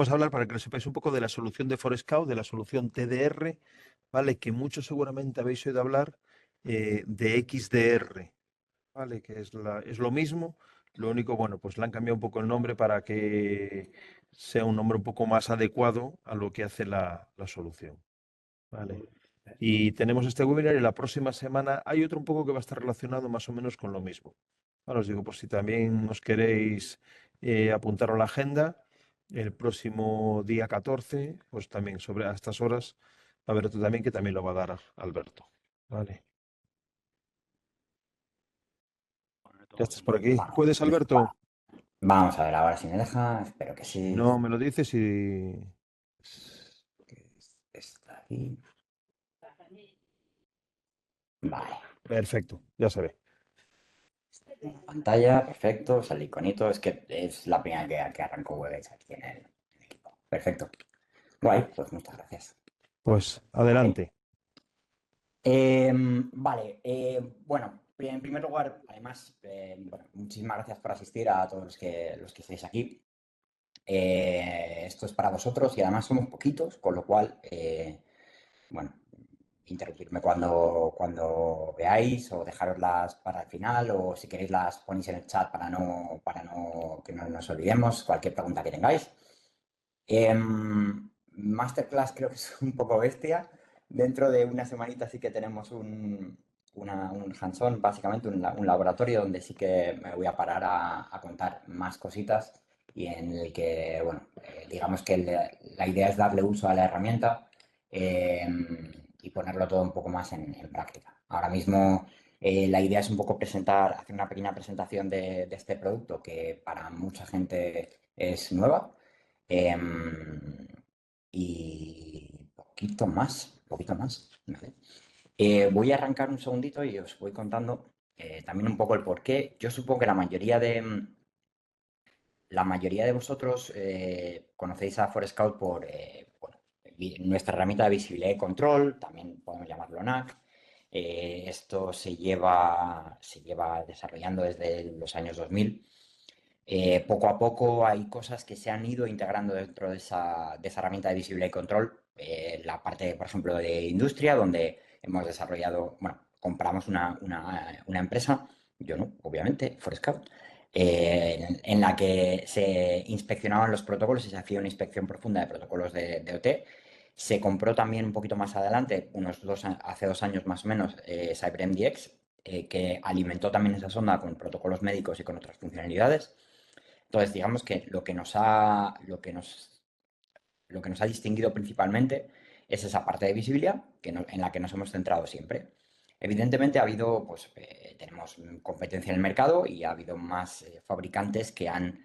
vamos a hablar, para que lo sepáis, un poco de la solución de Forescout, de la solución TDR, ¿vale? Que muchos seguramente habéis oído hablar de XDR, ¿vale? Que es lo mismo, lo único, bueno, pues le han cambiado un poco el nombre para que sea un nombre un poco más adecuado a lo que hace la solución, ¿vale? Y tenemos este webinar y la próxima semana hay otro un poco que va a estar relacionado más o menos con lo mismo. Ahora os digo, por si también os queréis apuntar a la agenda, el próximo día 14, pues también sobre a estas horas, va a haber otro también que también lo va a dar Alberto. Vale. Ya estás por aquí. Vamos, ¿Puedes, Alberto? vamos a ver ahora si me deja. Espero que Si sí. no, me lo dices y... Está aquí. Vale. Perfecto, ya se ve. Pantalla, perfecto. Es el iconito. Es que es la primera que arrancó Webex aquí en el equipo. Perfecto. Guay, pues muchas gracias. Pues Vale. adelante. Vale, bueno, en primer lugar, además, bueno, muchísimas gracias por asistir a todos los que estáis aquí. Esto es para vosotros y además somos poquitos, con lo cual, bueno, interrumpirme cuando veáis o dejaroslas para el final o si queréis las ponéis en el chat para que no nos olvidemos, cualquier pregunta que tengáis. Masterclass creo que es un poco bestia. Dentro de una semanita sí que tenemos un hands-on, básicamente un laboratorio donde sí que me voy a parar a contar más cositas y en el que, bueno, digamos que la idea es darle uso a la herramienta eh, y ponerlo todo un poco más en práctica. Ahora mismo la idea es un poco hacer una pequeña presentación de este producto que para mucha gente es nueva. Em, y poquito más, poquito más. ¿Vale? Voy a arrancar un segundito y os voy contando también un poco el porqué. Yo supongo que la mayoría de vosotros conocéis a Forescout por bueno, nuestra herramienta de visibilidad y control, también podemos llamarlo NAC. Esto se lleva desarrollando desde los años 2000. Poco a poco hay cosas que se han ido integrando dentro de esa herramienta de visibilidad y control. La parte, por ejemplo, de industria, donde hemos desarrollado, bueno, compramos una empresa, yo no, obviamente, Forescout, en la que se inspeccionaban los protocolos y se hacía una inspección profunda de protocolos de OT. Se compró también un poquito más adelante, hace 2 años más o menos, CyberMDX, que alimentó también esa sonda con protocolos médicos y con otras funcionalidades. Entonces, digamos que lo que nos ha distinguido principalmente es esa parte de visibilidad en la que nos hemos centrado siempre. Evidentemente pues, tenemos competencia en el mercado y ha habido más fabricantes que han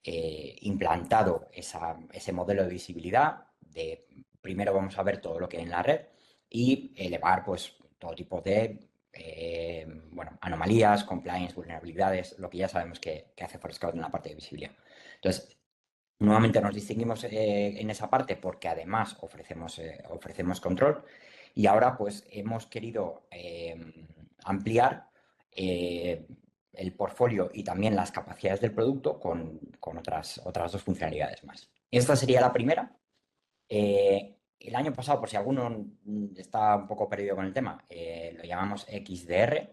implantado ese modelo de visibilidad de primero vamos a ver todo lo que hay en la red y elevar pues todo tipo de bueno, anomalías, compliance, vulnerabilidades, lo que ya sabemos que hace Forescout en la parte de visibilidad. Entonces, nuevamente nos distinguimos en esa parte porque además ofrecemos control y ahora pues hemos querido ampliar eh, el portfolio y también las capacidades del producto con otras dos funcionalidades más. Esta sería la primera. El año pasado, por si alguno está un poco perdido con el tema, lo llamamos XDR.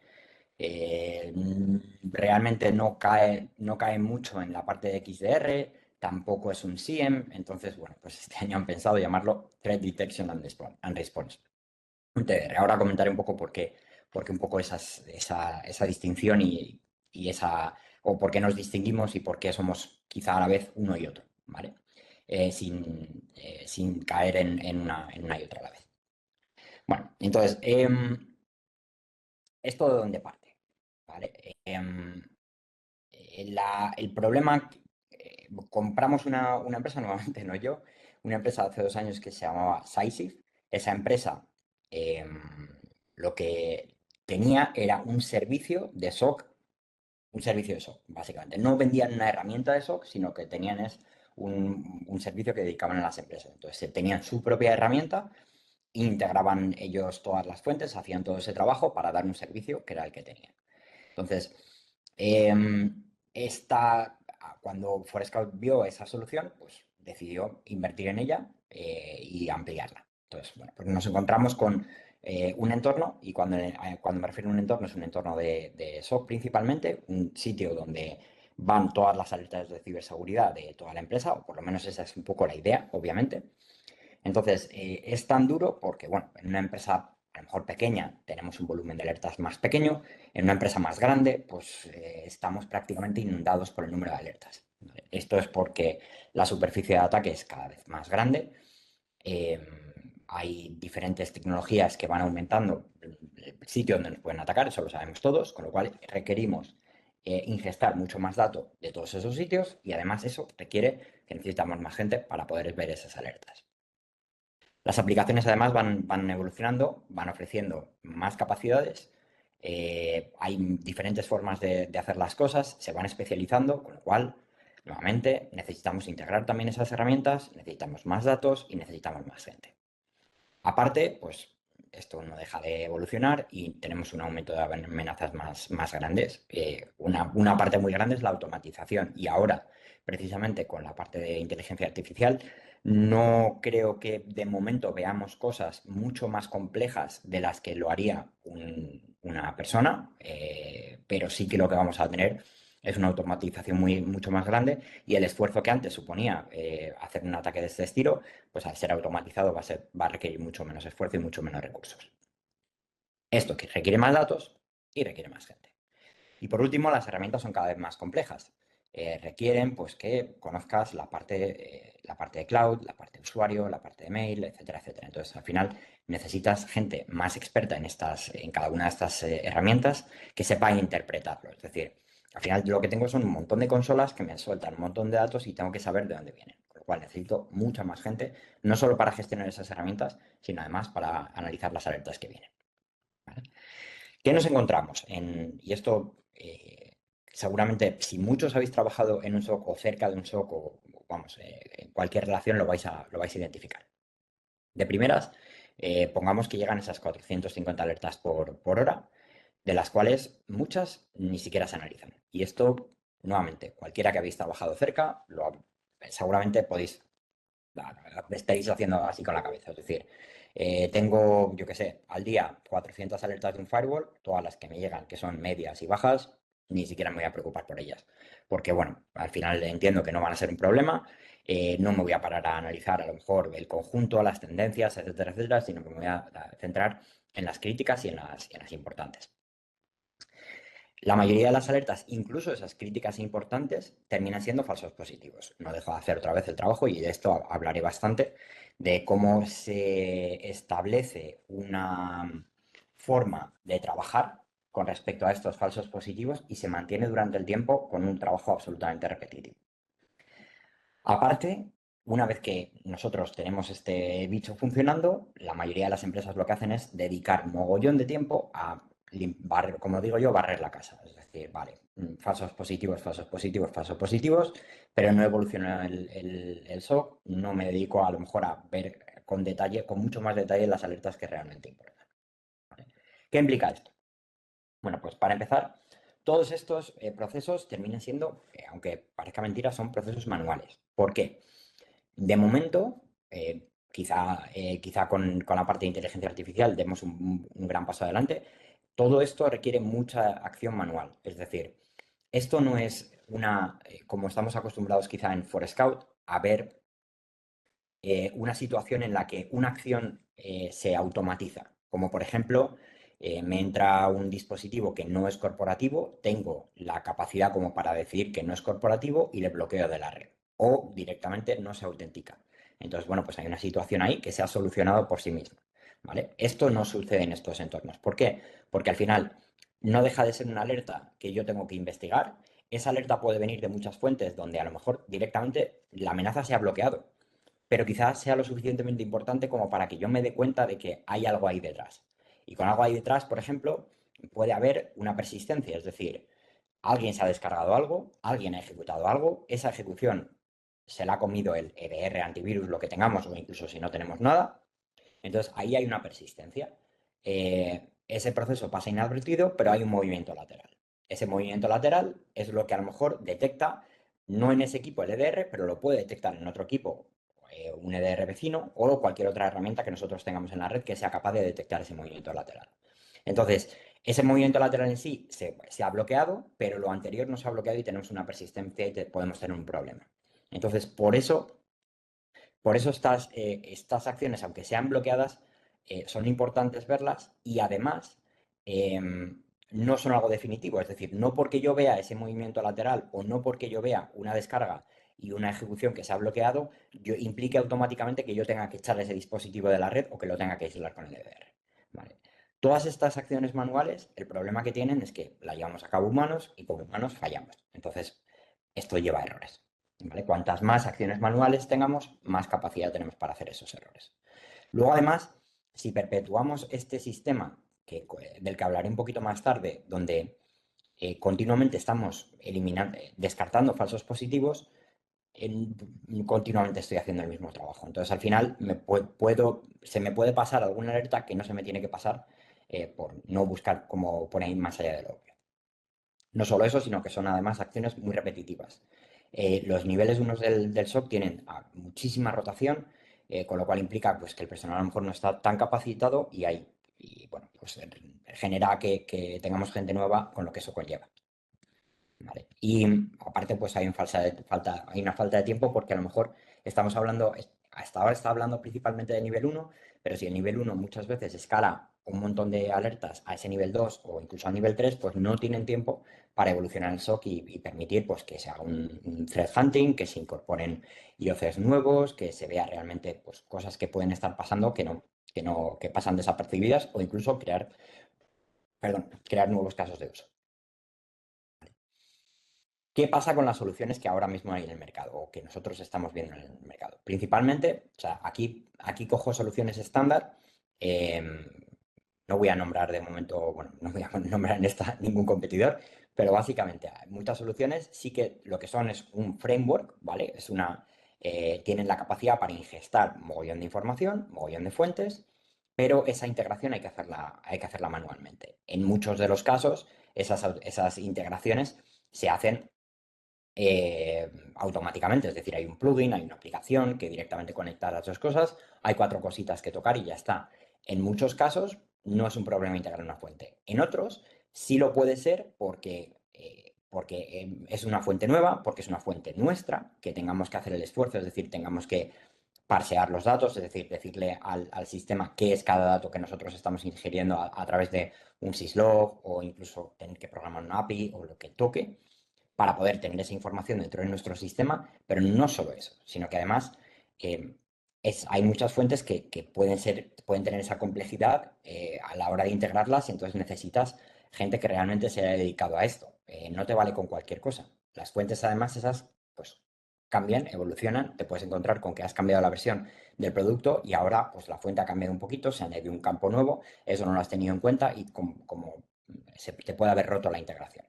Realmente no cae mucho en la parte de XDR, tampoco es un SIEM, entonces, bueno, pues este año han pensado llamarlo Threat Detection and Response, un TDR. Ahora comentaré un poco por qué un poco esa distinción o por qué nos distinguimos y por qué somos quizá a la vez uno y otro, ¿vale? Sin caer en una y otra a la vez. Bueno, entonces, ¿esto de dónde parte? ¿Vale? El problema, compramos una empresa, nuevamente no yo, una empresa hace 2 años que se llamaba Saisif. Esa empresa lo que tenía era un servicio de SOC, básicamente. No vendían una herramienta de SOC, sino que tenían un servicio que dedicaban a las empresas. Entonces, tenían su propia herramienta, integraban ellos todas las fuentes, hacían todo ese trabajo para dar un servicio que era el que tenían. Entonces, cuando Forescout vio esa solución, pues decidió invertir en ella y ampliarla. Entonces, bueno, pues nos encontramos con un entorno, y cuando me refiero a un entorno, es un entorno de SOC principalmente, un sitio donde van todas las alertas de ciberseguridad de toda la empresa, o por lo menos esa es un poco la idea, obviamente. Entonces, es tan duro porque, bueno, en una empresa a lo mejor pequeña tenemos un volumen de alertas más pequeño, en una empresa más grande, pues estamos prácticamente inundados por el número de alertas. ¿Vale? Esto es porque la superficie de ataque es cada vez más grande. eh, Hay diferentes tecnologías que van aumentando el sitio donde nos pueden atacar, eso lo sabemos todos, con lo cual requerimos ingestar mucho más datos de todos esos sitios, y además eso requiere que necesitamos más gente para poder ver esas alertas. Las aplicaciones además van evolucionando, van ofreciendo más capacidades, hay diferentes formas de hacer las cosas, se van especializando, con lo cual, nuevamente, necesitamos integrar también esas herramientas, necesitamos más datos y necesitamos más gente. Aparte, pues esto no deja de evolucionar y tenemos un aumento de amenazas más grandes. Una parte muy grande es la automatización, y ahora, precisamente con la parte de inteligencia artificial, no creo que de momento veamos cosas mucho más complejas de las que lo haría una persona, pero sí que lo que vamos a tener es una automatización mucho más grande, y el esfuerzo que antes suponía hacer un ataque de este estilo, pues al ser automatizado va a requerir mucho menos esfuerzo y mucho menos recursos. Esto que requiere más datos y requiere más gente. Y por último, las herramientas son cada vez más complejas. Requieren pues, que conozcas la parte de cloud, la parte de usuario, la parte de mail, etcétera, etcétera. Entonces, al final necesitas gente más experta en cada una de estas herramientas, que sepa interpretarlo. Es decir, al final lo que tengo son un montón de consolas que me sueltan un montón de datos y tengo que saber de dónde vienen. Con lo cual necesito mucha más gente, no solo para gestionar esas herramientas, sino además para analizar las alertas que vienen. ¿Vale? ¿Qué nos encontramos? Y esto, seguramente, si muchos habéis trabajado en un SOC o cerca de un SOC, o vamos, en cualquier relación lo vais a identificar. De primeras, pongamos que llegan esas 450 alertas por hora, de las cuales muchas ni siquiera se analizan. Y esto, nuevamente, cualquiera que habéis trabajado cerca, seguramente estáis haciendo así con la cabeza. Es decir, tengo, yo qué sé, al día 400 alertas de un firewall, todas las que me llegan, que son medias y bajas, ni siquiera me voy a preocupar por ellas. Porque, bueno, al final entiendo que no van a ser un problema, no me voy a parar a analizar a lo mejor el conjunto, las tendencias, etcétera, etcétera, sino que me voy a centrar en las críticas y en las importantes. La mayoría de las alertas, incluso esas críticas importantes, terminan siendo falsos positivos. No dejo de hacer otra vez el trabajo, y de esto hablaré bastante, de cómo se establece una forma de trabajar con respecto a estos falsos positivos y se mantiene durante el tiempo con un trabajo absolutamente repetitivo. Aparte, una vez que nosotros tenemos este bicho funcionando, la mayoría de las empresas lo que hacen es dedicar mogollón de tiempo a barrer, como digo yo, barrer la casa. Es decir, vale, falsos positivos, falsos positivos, falsos positivos, pero no evoluciona el SOC, no me dedico a lo mejor a ver con detalle, con mucho más detalle, las alertas que realmente importan. ¿Vale? ¿Qué implica esto? Bueno, pues para empezar, todos estos procesos terminan siendo, aunque parezca mentira, son procesos manuales. ¿Por qué? De momento, quizá con la parte de inteligencia artificial demos un gran paso adelante. Todo esto requiere mucha acción manual. Es decir, esto no es como estamos acostumbrados quizá en Forescout, a ver una situación en la que una acción se automatiza. Como por ejemplo, me entra un dispositivo que no es corporativo, tengo la capacidad como para decir que no es corporativo y le bloqueo de la red. O directamente no se autentica. Entonces, bueno, pues hay una situación ahí que se ha solucionado por sí misma. ¿Vale? Esto no sucede en estos entornos. ¿Por qué? Porque al final no deja de ser una alerta que yo tengo que investigar. Esa alerta puede venir de muchas fuentes donde a lo mejor directamente la amenaza se ha bloqueado, pero quizás sea lo suficientemente importante como para que yo me dé cuenta de que hay algo ahí detrás. Y con algo ahí detrás, por ejemplo, puede haber una persistencia, es decir, alguien se ha descargado algo, alguien ha ejecutado algo, esa ejecución se la ha comido el EDR, antivirus, lo que tengamos, o incluso si no tenemos nada. Entonces ahí hay una persistencia. Ese proceso pasa inadvertido, pero hay un movimiento lateral. Ese movimiento lateral es lo que a lo mejor detecta no en ese equipo el EDR, pero lo puede detectar en otro equipo, un EDR vecino o cualquier otra herramienta que nosotros tengamos en la red que sea capaz de detectar ese movimiento lateral. Entonces, ese movimiento lateral en sí se ha bloqueado, pero lo anterior no se ha bloqueado y tenemos una persistencia y podemos tener un problema. Entonces, por eso estas acciones, aunque sean bloqueadas, son importantes verlas y además no son algo definitivo. Es decir, no porque yo vea ese movimiento lateral o no porque yo vea una descarga y una ejecución que se ha bloqueado, implique automáticamente que yo tenga que echar ese dispositivo de la red o que lo tenga que aislar con el EDR. ¿Vale? Todas estas acciones manuales, el problema que tienen es que las llevamos a cabo humanos y como humanos fallamos. Entonces, esto lleva a errores. ¿Vale? Cuantas más acciones manuales tengamos, más capacidad tenemos para hacer esos errores. Luego, además, si perpetuamos este sistema, del que hablaré un poquito más tarde, donde continuamente estamos descartando falsos positivos, continuamente estoy haciendo el mismo trabajo. Entonces, al final, se me puede pasar alguna alerta que no se me tiene que pasar por no buscar como por ahí más allá de lo obvio. No solo eso, sino que son además acciones muy repetitivas. Los niveles unos del SOC tienen muchísima rotación, con lo cual implica pues, que el personal a lo mejor no está tan capacitado y bueno, pues genera que tengamos gente nueva con lo que eso conlleva. ¿Vale? Y aparte, pues hay una falta de tiempo porque a lo mejor estamos hablando, hasta ahora está hablando principalmente de nivel 1, pero si el nivel 1 muchas veces escala un montón de alertas a ese nivel 2 o incluso a nivel 3, pues no tienen tiempo para evolucionar el SOC y permitir pues, que se haga un threat hunting, que se incorporen IOCs nuevos, que se vea realmente pues, cosas que pueden estar pasando que pasan desapercibidas o incluso crear nuevos casos de uso. ¿Qué pasa con las soluciones que ahora mismo hay en el mercado o que nosotros estamos viendo en el mercado? Principalmente, o sea, aquí cojo soluciones estándar. No voy a nombrar de momento, bueno, no voy a nombrar en esta ningún competidor, pero básicamente hay muchas soluciones sí que lo que son es un framework, ¿vale? Tienen la capacidad para ingestar mogollón de información, mogollón de fuentes, pero esa integración hay que hacerla manualmente. En muchos de los casos, esas integraciones se hacen automáticamente, es decir, hay un plugin, hay una aplicación que directamente conecta las dos cosas, hay 4 cositas que tocar y ya está. En muchos casos no es un problema integrar una fuente. En otros sí lo puede ser porque es una fuente nueva, porque es una fuente nuestra, que tengamos que hacer el esfuerzo, es decir, tengamos que parsear los datos, es decir, decirle al sistema qué es cada dato que nosotros estamos ingiriendo a través de un syslog o incluso tener que programar una API o lo que toque para poder tener esa información dentro de nuestro sistema, pero no solo eso, sino que además eh, hay muchas fuentes que pueden tener esa complejidad a la hora de integrarlas, y entonces necesitas gente que realmente se haya dedicado a esto. No te vale con cualquier cosa. Las fuentes, además, esas, pues cambian, evolucionan, te puedes encontrar con que has cambiado la versión del producto y ahora pues la fuente ha cambiado un poquito, se añade un campo nuevo, eso no lo has tenido en cuenta y como se te puede haber roto la integración.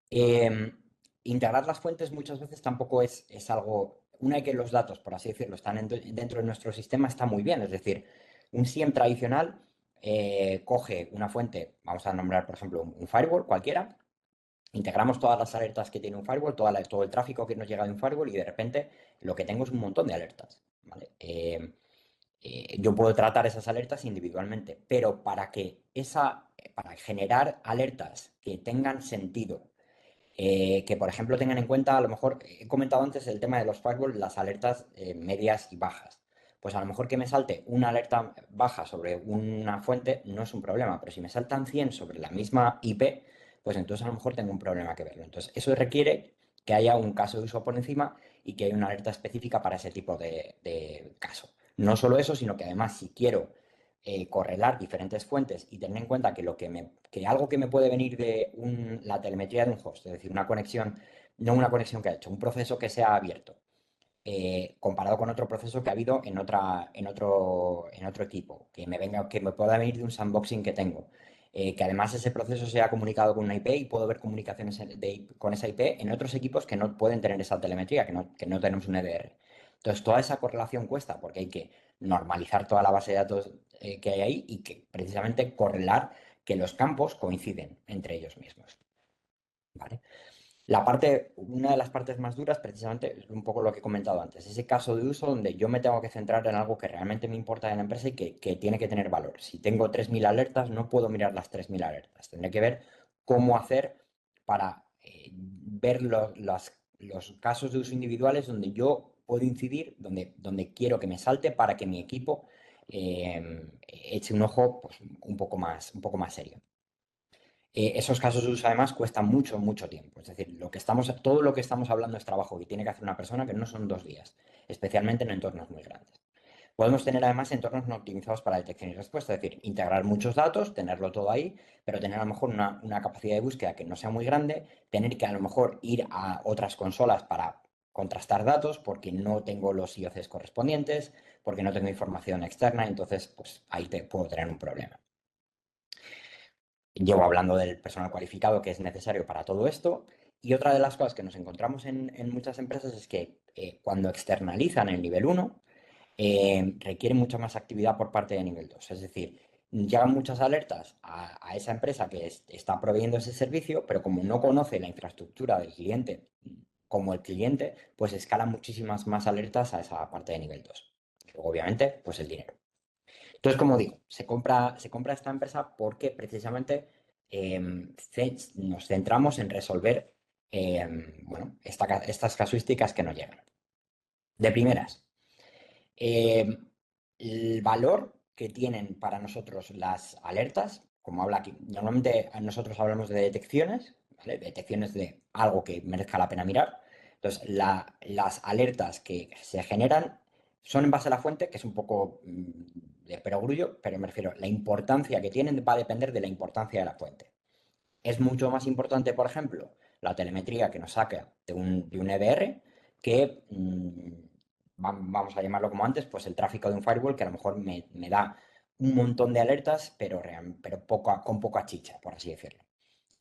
Eh, Integrar las fuentes muchas veces tampoco es algo, una vez que los datos, por así decirlo, están dentro de nuestro sistema, está muy bien. Es decir, un SIEM tradicional coge una fuente, vamos a nombrar, por ejemplo, un firewall cualquiera, integramos todas las alertas que tiene un firewall, todo el tráfico que nos llega de un firewall y de repente lo que tengo es un montón de alertas. ¿Vale? Yo puedo tratar esas alertas individualmente, pero para generar alertas que tengan sentido, que por ejemplo tengan en cuenta, a lo mejor he comentado antes el tema de los firewalls, las alertas medias y bajas. Pues a lo mejor que me salte una alerta baja sobre una fuente no es un problema, pero si me saltan 100 sobre la misma IP, pues entonces a lo mejor tengo un problema que verlo. Entonces eso requiere que haya un caso de uso por encima y que haya una alerta específica para ese tipo de caso. No solo eso, sino que además si quiero correlar diferentes fuentes y tener en cuenta que algo que me puede venir de la telemetría de un host, es decir, una conexión, no una conexión que ha hecho, un proceso que se ha abierto, comparado con otro proceso que ha habido en otro equipo, que me pueda venir de un sandboxing que tengo. Que además ese proceso se ha comunicado con una IP y puedo ver comunicaciones con esa IP en otros equipos que no pueden tener esa telemetría, que no tenemos un EDR. Entonces, toda esa correlación cuesta porque hay que normalizar toda la base de datos que hay ahí y que precisamente correlar que los campos coinciden entre ellos mismos. ¿Vale? Una de las partes más duras, precisamente, es un poco lo que he comentado antes. Ese caso de uso donde yo me tengo que centrar en algo que realmente me importa de la empresa y que tiene que tener valor. Si tengo 3.000 alertas, no puedo mirar las 3.000 alertas. Tendré que ver cómo hacer para ver los casos de uso individuales donde yo puedo incidir, donde quiero que me salte para que mi equipo eche un ojo pues, un poco más serio. Esos casos de uso además cuestan mucho, mucho tiempo. Es decir, todo lo que estamos hablando es trabajo que tiene que hacer una persona que no son 2 días, especialmente en entornos muy grandes. Podemos tener además entornos no optimizados para detección y respuesta, es decir, integrar muchos datos, tenerlo todo ahí, pero tener a lo mejor una capacidad de búsqueda que no sea muy grande, tener que a lo mejor ir a otras consolas para contrastar datos porque no tengo los IOCs correspondientes, porque no tengo información externa, entonces pues ahí puedo tener un problema. Llevo hablando del personal cualificado que es necesario para todo esto. Y otra de las cosas que nos encontramos en muchas empresas es que cuando externalizan el nivel 1, requiere mucha más actividad por parte de nivel 2. Es decir, llegan muchas alertas a esa empresa que está proveyendo ese servicio, pero como no conoce la infraestructura del cliente como el cliente, pues escalan muchísimas más alertas a esa parte de nivel 2. Luego, obviamente, pues el dinero. Entonces, como digo, se compra esta empresa porque precisamente nos centramos en resolver bueno, estas casuísticas que nos llegan. De primeras, eh, el valor que tienen para nosotros las alertas, como habla aquí, normalmente nosotros hablamos de detecciones, ¿vale? Detecciones de algo que merezca la pena mirar. Entonces, las alertas que se generan son en base a la fuente, que es un poco de perogrullo, pero me refiero, la importancia que tienen va a depender de la importancia de la fuente. Es mucho más importante, por ejemplo, la telemetría que nos saca de un EDR que, vamos a llamarlo como antes, pues el tráfico de un firewall que a lo mejor me da un montón de alertas, pero con poca chicha, por así decirlo.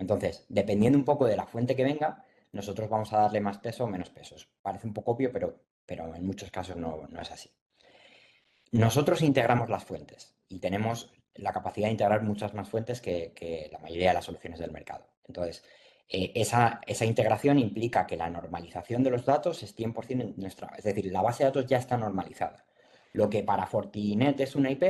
Entonces, dependiendo un poco de la fuente que venga, nosotros vamos a darle más peso o menos pesos. Parece un poco obvio, pero en muchos casos no es así. Nosotros integramos las fuentes y tenemos la capacidad de integrar muchas más fuentes que la mayoría de las soluciones del mercado. Entonces, esa integración implica que la normalización de los datos es 100% en nuestra, es decir, la base de datos ya está normalizada. Lo que para Fortinet es una IP,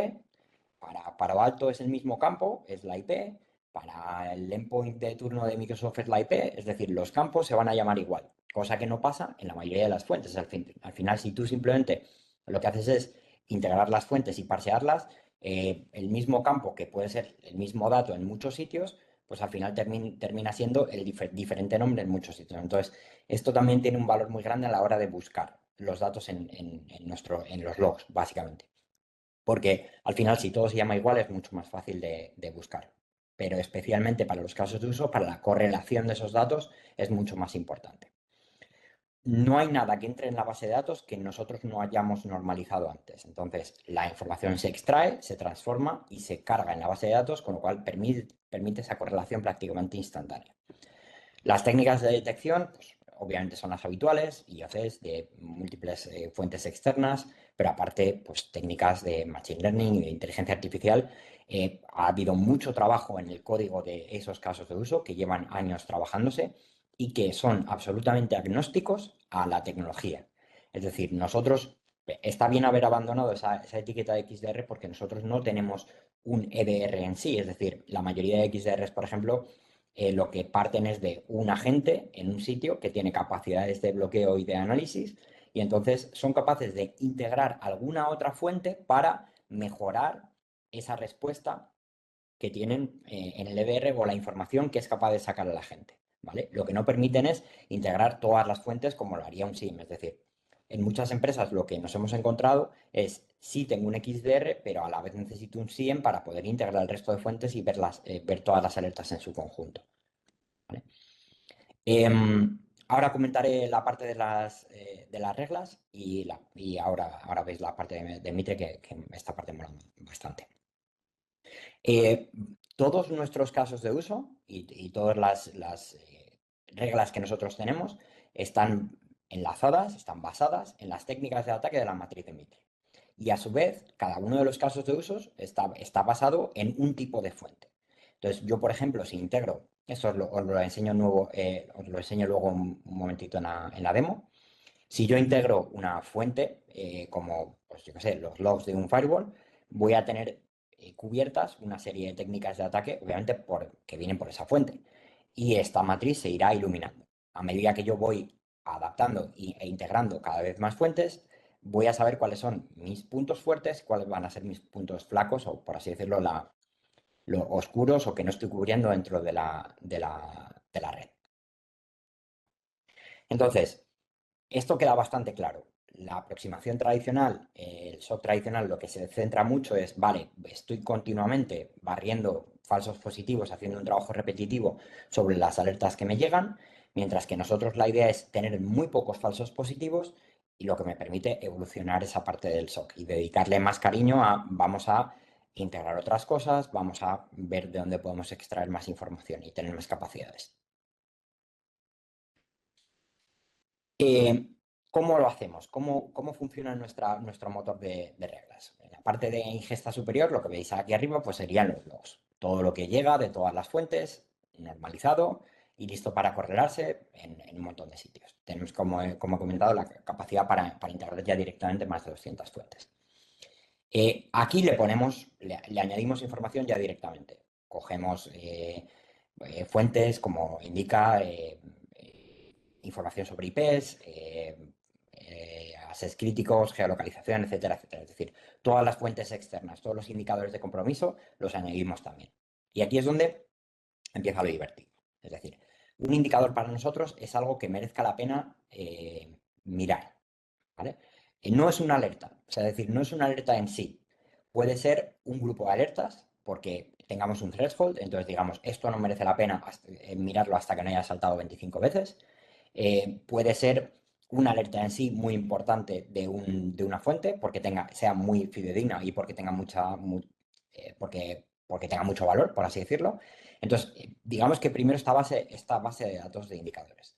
para Palo Alto es el mismo campo, es la IP, para el endpoint de turno de Microsoft es la IP, es decir, los campos se van a llamar igual, cosa que no pasa en la mayoría de las fuentes. Al final, si tú simplemente lo que haces es integrar las fuentes y parsearlas, el mismo campo, que puede ser el mismo dato en muchos sitios, pues al final termina siendo el diferente nombre en muchos sitios. Entonces, esto también tiene un valor muy grande a la hora de buscar los datos en los logs, básicamente. Porque al final, si todo se llama igual, es mucho más fácil de buscar. Pero especialmente para los casos de uso, para la correlación de esos datos, es mucho más importante. No hay nada que entre en la base de datos que nosotros no hayamos normalizado antes. Entonces, la información se extrae, se transforma y se carga en la base de datos, con lo cual permite esa correlación prácticamente instantánea. Las técnicas de detección, pues, obviamente son las habituales, IOCs de múltiples fuentes externas, pero aparte, pues técnicas de machine learning y de inteligencia artificial. Ha habido mucho trabajo en el código de esos casos de uso que llevan años trabajándose y que son absolutamente agnósticos a la tecnología. Es decir, está bien haber abandonado esa etiqueta de XDR porque nosotros no tenemos un EDR en sí. Es decir, la mayoría de XDRs, por ejemplo, lo que parten es de un agente en un sitio que tiene capacidades de bloqueo y de análisis, y entonces son capaces de integrar alguna otra fuente para mejorar esa respuesta que tienen en el EDR o la información que es capaz de sacar a la gente, ¿vale? Lo que no permiten es integrar todas las fuentes como lo haría un SIEM, es decir, en muchas empresas lo que nos hemos encontrado es, sí tengo un XDR, pero a la vez necesito un SIEM para poder integrar el resto de fuentes y ver todas las alertas en su conjunto, ¿vale? Ahora comentaré la parte de las reglas y ahora veis la parte de Mitre, que esta parte mola bastante. Eh, Todos nuestros casos de uso y todas las reglas que nosotros tenemos están enlazadas, están basadas en las técnicas de ataque de la matriz de Mitre. Y a su vez, cada uno de los casos de usos está basado en un tipo de fuente. Entonces, yo, por ejemplo, si integro Eso os lo enseño nuevo, os lo enseño luego un momentito en la demo. Si yo integro una fuente, como, pues yo qué sé, los logs de un firewall, voy a tener cubiertas una serie de técnicas de ataque, obviamente, que vienen por esa fuente. Y esta matriz se irá iluminando. A medida que yo voy adaptando e integrando cada vez más fuentes, voy a saber cuáles son mis puntos fuertes, cuáles van a ser mis puntos flacos, o por así decirlo, los oscuros o que no estoy cubriendo dentro de la red. Entonces, esto queda bastante claro. La aproximación tradicional, el SOC tradicional, lo que se centra mucho es, vale, estoy continuamente barriendo falsos positivos, haciendo un trabajo repetitivo sobre las alertas que me llegan, mientras que nosotros la idea es tener muy pocos falsos positivos y lo que me permite evolucionar esa parte del SOC y dedicarle más cariño a, vamos a integrar otras cosas, vamos a ver de dónde podemos extraer más información y tener más capacidades. Eh, ¿Cómo lo hacemos? ¿Cómo funciona nuestro motor de reglas? En la parte de ingesta superior, lo que veis aquí arriba, pues serían los logs. Todo lo que llega de todas las fuentes, normalizado y listo para correlarse en un montón de sitios. Tenemos, como he comentado, la capacidad para integrar ya directamente más de 200 fuentes. Aquí le añadimos información ya directamente. Cogemos fuentes como indica información sobre IPs, access críticos, geolocalización, etcétera, etcétera. Es decir, todas las fuentes externas, todos los indicadores de compromiso los añadimos también. Y aquí es donde empieza lo divertido. Es decir, un indicador para nosotros es algo que merezca la pena mirar. ¿Vale? No es una alerta, o sea, es decir, no es una alerta en sí. Puede ser un grupo de alertas porque tengamos un threshold, entonces digamos, esto no merece la pena mirarlo hasta que no haya saltado 25 veces. Puede ser una alerta en sí muy importante de una fuente porque sea muy fidedigna y porque tenga porque tenga mucho valor, por así decirlo. Entonces, digamos que primero esta base de datos de indicadores.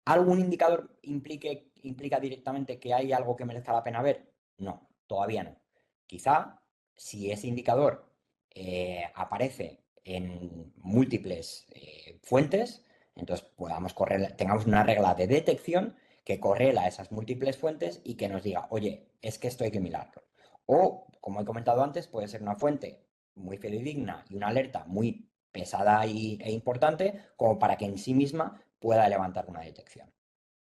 ¿Algún indicador implica directamente que hay algo que merezca la pena ver? No, todavía no. Quizá si ese indicador aparece en múltiples fuentes, entonces tengamos una regla de detección que correla esas múltiples fuentes y que nos diga, oye, es que esto hay que mirarlo. O, como he comentado antes, puede ser una fuente muy fidedigna y una alerta muy pesada e importante como para que en sí misma pueda levantar una detección.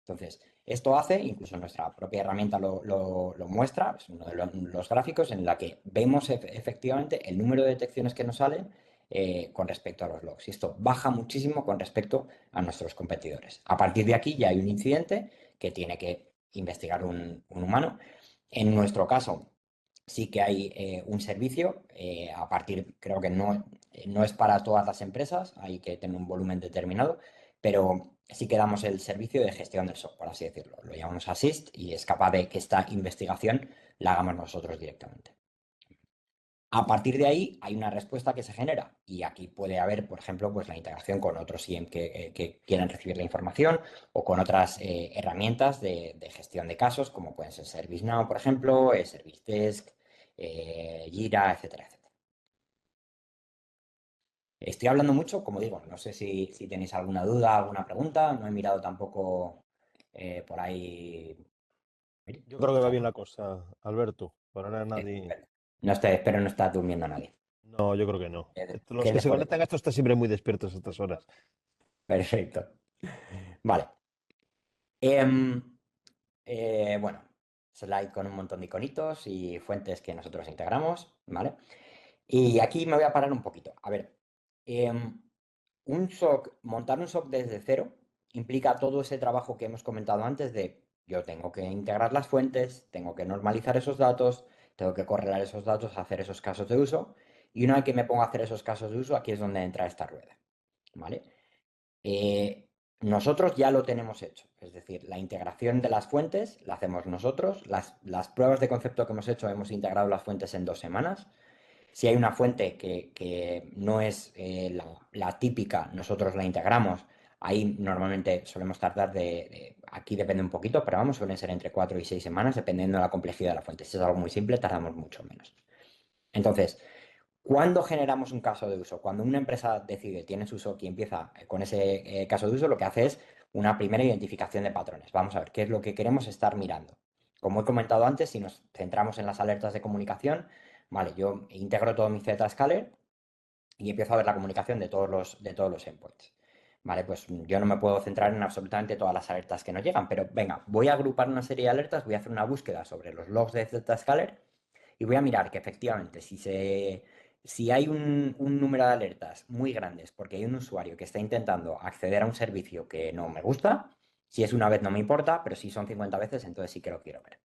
Entonces, esto hace, incluso nuestra propia herramienta lo muestra, es uno de los gráficos en la que vemos efectivamente el número de detecciones que nos salen con respecto a los logs. Y esto baja muchísimo con respecto a nuestros competidores. A partir de aquí ya hay un incidente que tiene que investigar un humano. En nuestro caso, sí que hay un servicio, creo que no es para todas las empresas, hay que tener un volumen determinado, pero sí que damos el servicio de gestión del SOC, por así decirlo. Lo llamamos Assist y es capaz de que esta investigación la hagamos nosotros directamente. A partir de ahí hay una respuesta que se genera y aquí puede haber, por ejemplo, pues la integración con otros SIEM que quieran recibir la información o con otras herramientas de gestión de casos, como pueden ser ServiceNow, por ejemplo, Service Desk, Jira, etcétera, etcétera. Estoy hablando mucho, como digo, no sé si tenéis alguna duda, alguna pregunta, no he mirado tampoco por ahí. Yo creo que va bien la cosa, Alberto. Para nada nadie. No espero no estar durmiendo a nadie. No, yo creo que no. Los ¿Qué que se después de conectan a todo? esto están siempre muy despiertos a estas horas. Perfecto. Vale. Em, bueno, slide con un montón de iconitos y fuentes que nosotros integramos, ¿vale? Y aquí me voy a parar un poquito. A ver, em, montar un SOC desde cero implica todo ese trabajo que hemos comentado antes de yo tengo que integrar las fuentes, tengo que normalizar esos datos, tengo que correlar esos datos, hacer esos casos de uso. Y una vez que me pongo a hacer esos casos de uso, aquí es donde entra esta rueda, ¿vale? Eh, Nosotros ya lo tenemos hecho, es decir, la integración de las fuentes la hacemos nosotros, las pruebas de concepto que hemos hecho hemos integrado las fuentes en 2 semanas. Si hay una fuente que no es la típica, nosotros la integramos. Ahí normalmente solemos tardar aquí depende un poquito, pero vamos, suelen ser entre 4 y 6 semanas, dependiendo de la complejidad de la fuente. Si es algo muy simple, tardamos mucho menos. Entonces, ¿Cuándo generamos un caso de uso? Cuando una empresa decide, tiene su SOC y empieza con ese caso de uso, lo que hace es una primera identificación de patrones. Vamos a ver qué es lo que queremos estar mirando. Como he comentado antes, si nos centramos en las alertas de comunicación, vale, yo integro todo mi Zscaler y empiezo a ver la comunicación de todos los endpoints. Vale, pues yo no me puedo centrar en absolutamente todas las alertas que nos llegan, pero venga, voy a agrupar una serie de alertas, voy a hacer una búsqueda sobre los logs de Zscaler y voy a mirar que efectivamente si hay un número de alertas muy grandes porque hay un usuario que está intentando acceder a un servicio que no me gusta, si es una vez no me importa, pero si son 50 veces, entonces sí que lo quiero ver.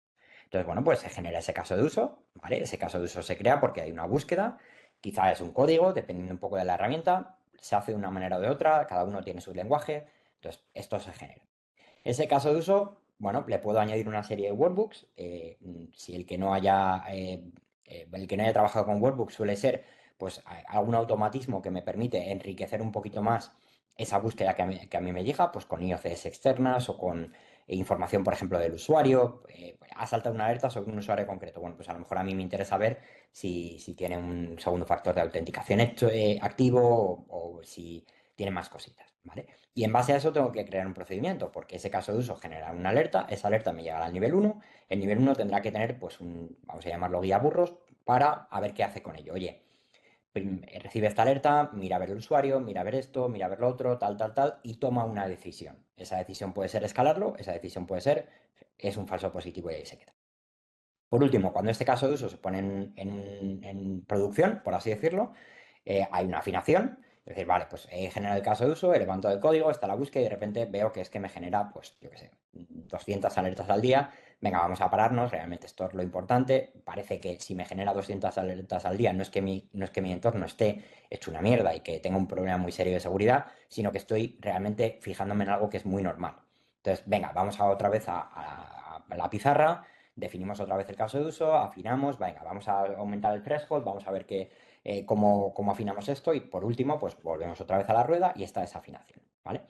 Entonces, bueno, pues se genera ese caso de uso, ¿vale? Ese caso de uso se crea porque hay una búsqueda, quizá es un código, dependiendo un poco de la herramienta, se hace de una manera o de otra, cada uno tiene su lenguaje, entonces esto se genera. Ese caso de uso, bueno, le puedo añadir una serie de workbooks. Si el que no haya trabajado con workbooks suele ser pues algún automatismo que me permite enriquecer un poquito más esa búsqueda que a mí me llega, pues con IOCs externas o con información, por ejemplo, del usuario. Ha saltado una alerta sobre un usuario concreto. Bueno, pues a lo mejor a mí me interesa ver si tiene un segundo factor de autenticación activo o si tiene más cositas, ¿vale? Y en base a eso tengo que crear un procedimiento, porque ese caso de uso genera una alerta, esa alerta me llegará al nivel uno, el nivel uno tendrá que tener, pues, vamos a llamarlo guía burros, para a ver qué hace con ello. Oye, recibe esta alerta, mira a ver el usuario, mira a ver esto, mira a ver lo otro, tal, tal, tal, y toma una decisión. Esa decisión puede ser escalarlo, esa decisión puede ser, es un falso positivo y ahí se queda. Por último, cuando este caso de uso se pone en producción, por así decirlo, hay una afinación. Es decir, vale, pues he generado el caso de uso, he levantado el código, está la búsqueda y de repente veo que es que me genera, pues, yo qué sé, 200 alertas al día. Venga, vamos a pararnos, realmente esto es lo importante. Parece que si me genera 200 alertas al día, no es que mi entorno esté hecho una mierda y que tenga un problema muy serio de seguridad, sino que estoy realmente fijándome en algo que es muy normal. Entonces, venga, vamos otra vez a la pizarra, definimos otra vez el caso de uso, afinamos, venga, vamos a aumentar el threshold, vamos a ver cómo afinamos esto y por último, pues volvemos otra vez a la rueda y esta desafinación, ¿vale?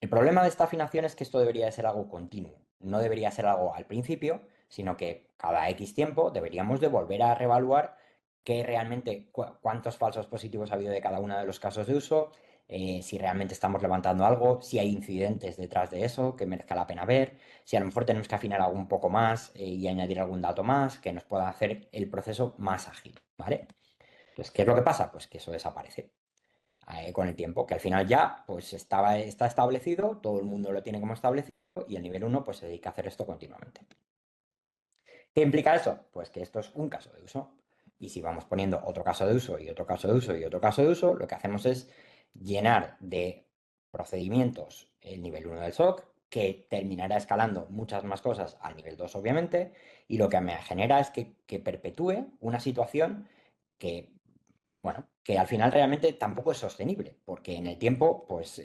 El problema de esta afinación es que esto debería de ser algo continuo, no debería ser algo al principio, sino que cada X tiempo deberíamos de volver a reevaluar qué realmente, cuántos falsos positivos ha habido de cada uno de los casos de uso, si realmente estamos levantando algo, si hay incidentes detrás de eso que merezca la pena ver, si a lo mejor tenemos que afinar algo un poco más y añadir algún dato más que nos pueda hacer el proceso más ágil, ¿vale? Entonces, ¿qué es lo que pasa? Pues que eso desaparece con el tiempo, que al final ya pues está establecido, todo el mundo lo tiene como establecido y el nivel uno pues se dedica a hacer esto continuamente. ¿Qué implica eso? Pues que esto es un caso de uso. Y si vamos poniendo otro caso de uso y otro caso de uso y otro caso de uso, lo que hacemos es llenar de procedimientos el nivel uno del SOC, que terminará escalando muchas más cosas al nivel 2 obviamente, y lo que me genera es que perpetúe una situación que bueno, que al final realmente tampoco es sostenible, porque en el tiempo, pues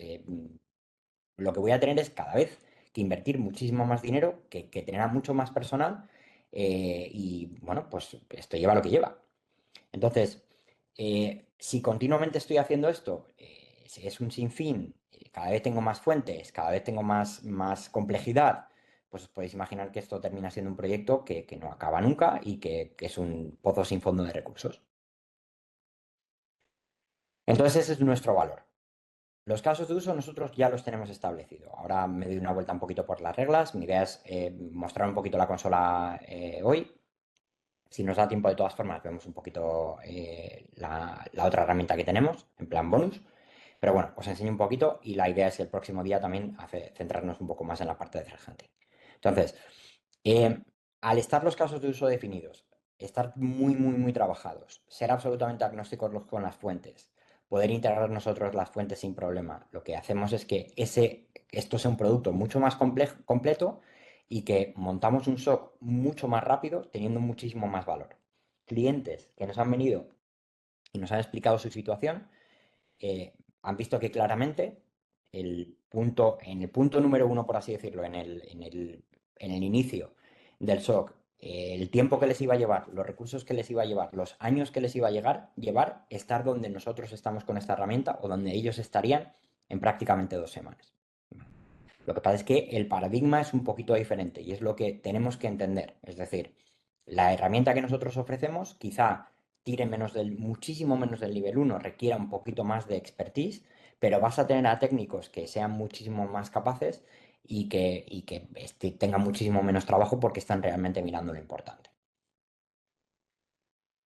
lo que voy a tener es cada vez que invertir muchísimo más dinero, que tener a mucho más personal, y bueno, pues esto lleva lo que lleva. Entonces, si continuamente estoy haciendo esto, si es un sinfín, cada vez tengo más fuentes, cada vez tengo más complejidad, pues os podéis imaginar que esto termina siendo un proyecto que no acaba nunca y que es un pozo sin fondo de recursos. Entonces, ese es nuestro valor. Los casos de uso nosotros ya los tenemos establecidos. Ahora me doy una vuelta un poquito por las reglas. Mi idea es mostrar un poquito la consola hoy. Si nos da tiempo, de todas formas, vemos un poquito la otra herramienta que tenemos, en plan bonus. Pero bueno, os enseño un poquito y la idea es el próximo día también centrarnos un poco más en la parte de threat hunting. Entonces, eh, al estar los casos de uso definidos, estar muy, muy, muy trabajados, ser absolutamente agnósticos con las fuentes, poder integrar nosotros las fuentes sin problema, lo que hacemos es que esto sea un producto mucho más completo y que montamos un SOC mucho más rápido, teniendo muchísimo más valor. Clientes que nos han venido y nos han explicado su situación, han visto que claramente en el punto número uno, por así decirlo, en el inicio del SOC, el tiempo que les iba a llevar, los recursos que les iba a llevar, los años que les iba a llevar, estar donde nosotros estamos con esta herramienta o donde ellos estarían en prácticamente 2 semanas. Lo que pasa es que el paradigma es un poquito diferente y es lo que tenemos que entender. Es decir, la herramienta que nosotros ofrecemos quizá tire muchísimo menos del nivel 1, requiera un poquito más de expertise, pero vas a tener a técnicos que sean muchísimo más capaces y que tengan muchísimo menos trabajo porque están realmente mirando lo importante.